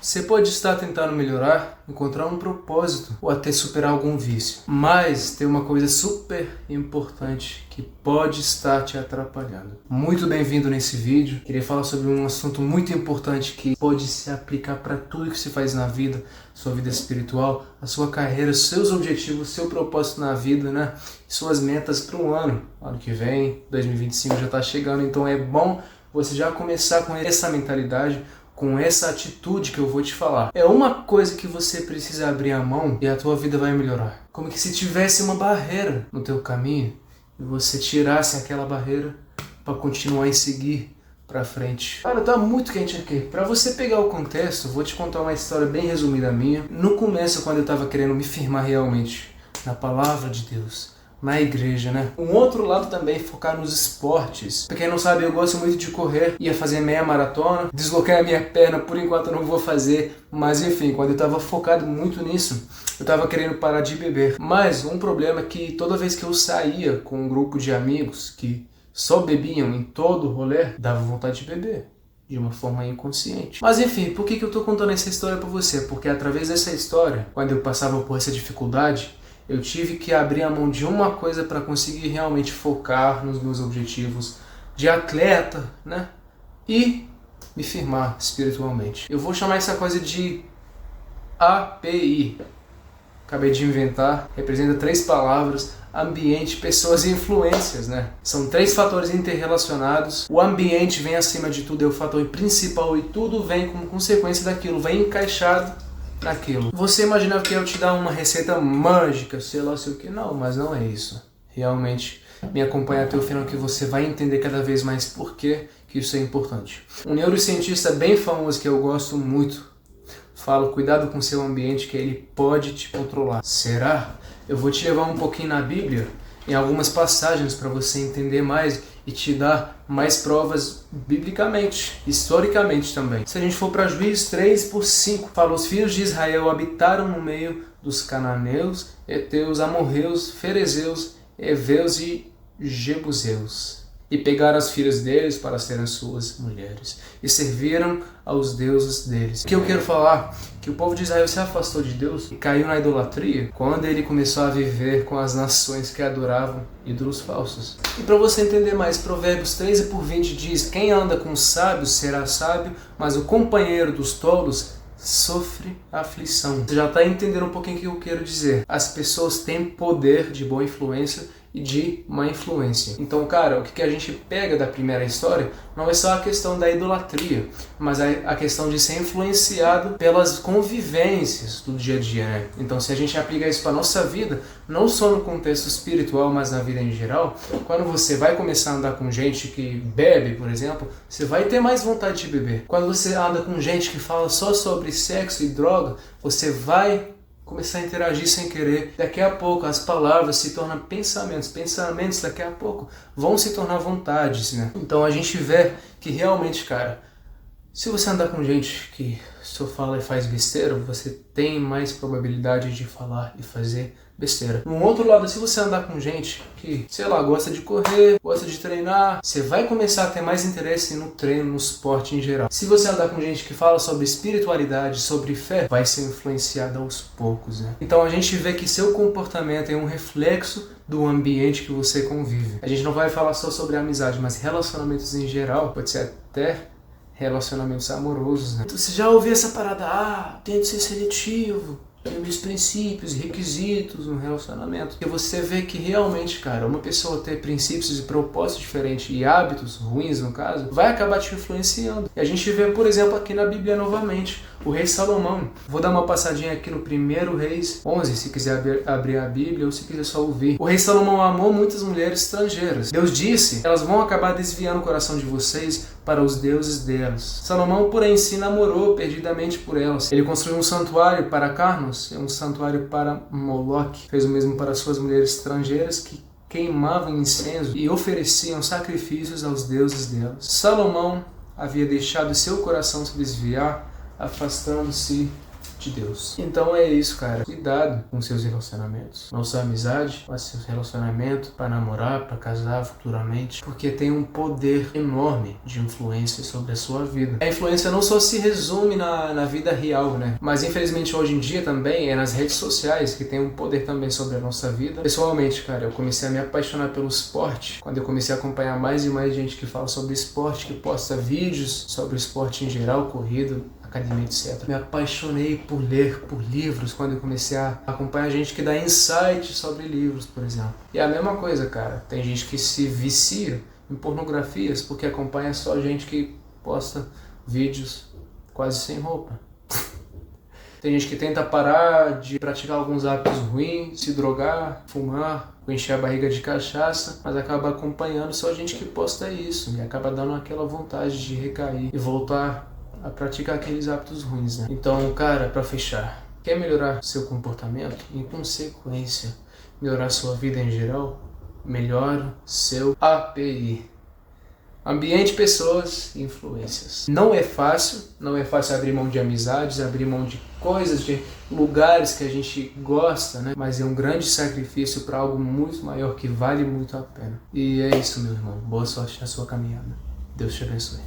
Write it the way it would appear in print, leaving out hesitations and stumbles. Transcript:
Você pode estar tentando melhorar, encontrar um propósito ou até superar algum vício. Mas tem uma coisa super importante que pode estar te atrapalhando. Muito bem-vindo nesse vídeo. Queria falar sobre um assunto muito importante que pode se aplicar para tudo que se faz na vida, sua vida espiritual, a sua carreira, seus objetivos, seu propósito na vida, né? Suas metas para o ano que vem, 2025 já está chegando, então é bom você já começar com essa mentalidade, com essa atitude que eu vou te falar. É uma coisa que você precisa abrir a mão e a tua vida vai melhorar. Como que se tivesse uma barreira no teu caminho e você tirasse aquela barreira para continuar e seguir para frente. Cara, tá muito quente aqui. Para você pegar o contexto, vou te contar uma história bem resumida minha. No começo, quando eu tava querendo me firmar realmente na palavra de Deus, na igreja, né? Um outro lado também é focar nos esportes. Pra quem não sabe, eu gosto muito de correr, ia fazer meia maratona, desloquei a minha perna, por enquanto eu não vou fazer, mas enfim, quando eu tava focado muito nisso, eu tava querendo parar de beber. Mas um problema é que toda vez que eu saía com um grupo de amigos que só bebiam em todo o rolê, dava vontade de beber. De uma forma inconsciente. Mas enfim, por que eu tô contando essa história pra você? Porque através dessa história, quando eu passava por essa dificuldade, eu tive que abrir a mão de uma coisa para conseguir realmente focar nos meus objetivos de atleta, né? E me firmar espiritualmente. Eu vou chamar essa coisa de API. Acabei de inventar. Representa 3 palavras: ambiente, pessoas e influências, né? São 3 fatores interrelacionados. O ambiente vem acima de tudo, é o fator principal e tudo vem como consequência daquilo, vem encaixado naquilo. Você imaginava que eu te dar uma receita mágica, sei lá, sei o que. Não, mas não é isso. Realmente, me acompanha até o final que você vai entender cada vez mais por que isso é importante. Um neurocientista bem famoso que eu gosto muito fala: cuidado com seu ambiente que ele pode te controlar. Será? Eu vou te levar um pouquinho na Bíblia, em algumas passagens, para você entender mais e te dar mais provas biblicamente, historicamente também. Se a gente for para Juízes 3:5, fala: os filhos de Israel habitaram no meio dos cananeus, heteus, amorreus, ferezeus, heveus e jebuseus, e pegaram as filhas deles para serem suas mulheres, e serviram aos deuses deles. O que eu quero falar? Que o povo de Israel se afastou de Deus e caiu na idolatria quando ele começou a viver com as nações que adoravam ídolos falsos. E para você entender mais, Provérbios 13:20 diz: quem anda com sábios será sábio, mas o companheiro dos tolos sofre aflição. Você já está entendendo um pouquinho o que eu quero dizer. As pessoas têm poder de boa influência e de má influência. Então, cara, o que a gente pega da primeira história não é só a questão da idolatria, mas a questão de ser influenciado pelas convivências do dia a dia, né? Então, se a gente aplica isso para nossa vida, não só no contexto espiritual, mas na vida em geral, quando você vai começar a andar com gente que bebe, por exemplo, você vai ter mais vontade de beber. Quando você anda com gente que fala só sobre sexo e droga, você vai começar a interagir sem querer. Daqui a pouco as palavras se tornam pensamentos. Pensamentos daqui a pouco vão se tornar vontades, né? Então a gente vê que realmente, cara, se você andar com gente que só fala e faz besteira, você tem mais probabilidade de falar e fazer besteira. No outro lado, se você andar com gente que, sei lá, gosta de correr, gosta de treinar, você vai começar a ter mais interesse no treino, no esporte em geral. Se você andar com gente que fala sobre espiritualidade, sobre fé, vai ser influenciado aos poucos, né? Então a gente vê que seu comportamento é um reflexo do ambiente que você convive. A gente não vai falar só sobre amizade, mas relacionamentos em geral, pode ser até relacionamentos amorosos, né? Então, você já ouviu essa parada? Tente ser seletivo, tem os princípios e requisitos no relacionamento. E você vê que realmente, cara, uma pessoa ter princípios e propósitos diferentes e hábitos ruins, no caso, vai acabar te influenciando. E a gente vê, por exemplo, aqui na Bíblia novamente, o rei Salomão. Vou dar uma passadinha aqui no 1 Reis 11, se quiser abrir a Bíblia ou se quiser só ouvir. O rei Salomão amou muitas mulheres estrangeiras. Deus disse: elas vão acabar desviando o coração de vocês para os deuses delas. Salomão, porém, se namorou perdidamente por elas. Ele construiu um santuário para Carnos, um santuário para Moloque. Fez o mesmo para suas mulheres estrangeiras que queimavam incenso e ofereciam sacrifícios aos deuses delas. Salomão havia deixado seu coração se desviar, afastando-se de Deus. Então é isso, cara. Cuidado com seus relacionamentos. Não só amizade, mas seus relacionamentos para namorar, para casar futuramente. Porque tem um poder enorme de influência sobre a sua vida. A influência não só se resume na vida real, né? Mas infelizmente hoje em dia também é nas redes sociais que tem um poder também sobre a nossa vida. Pessoalmente, cara, eu comecei a me apaixonar pelo esporte quando eu comecei a acompanhar mais e mais gente que fala sobre esporte, que posta vídeos sobre esporte em geral, corrida, academia, etc. Me apaixonei por ler, por livros, quando eu comecei a acompanhar gente que dá insight sobre livros, por exemplo. E é a mesma coisa, cara. Tem gente que se vicia em pornografias porque acompanha só gente que posta vídeos quase sem roupa. Tem gente que tenta parar de praticar alguns hábitos ruins, se drogar, fumar, encher a barriga de cachaça, mas acaba acompanhando só gente que posta isso e acaba dando aquela vontade de recair e voltar a praticar aqueles hábitos ruins, né? Então, cara, pra fechar, quer melhorar seu comportamento? Em consequência, melhorar sua vida em geral? Melhore seu API. Ambiente, pessoas e influências. Não é fácil abrir mão de amizades, abrir mão de coisas, de lugares que a gente gosta, né? Mas é um grande sacrifício para algo muito maior que vale muito a pena. E é isso, meu irmão. Boa sorte na sua caminhada. Deus te abençoe.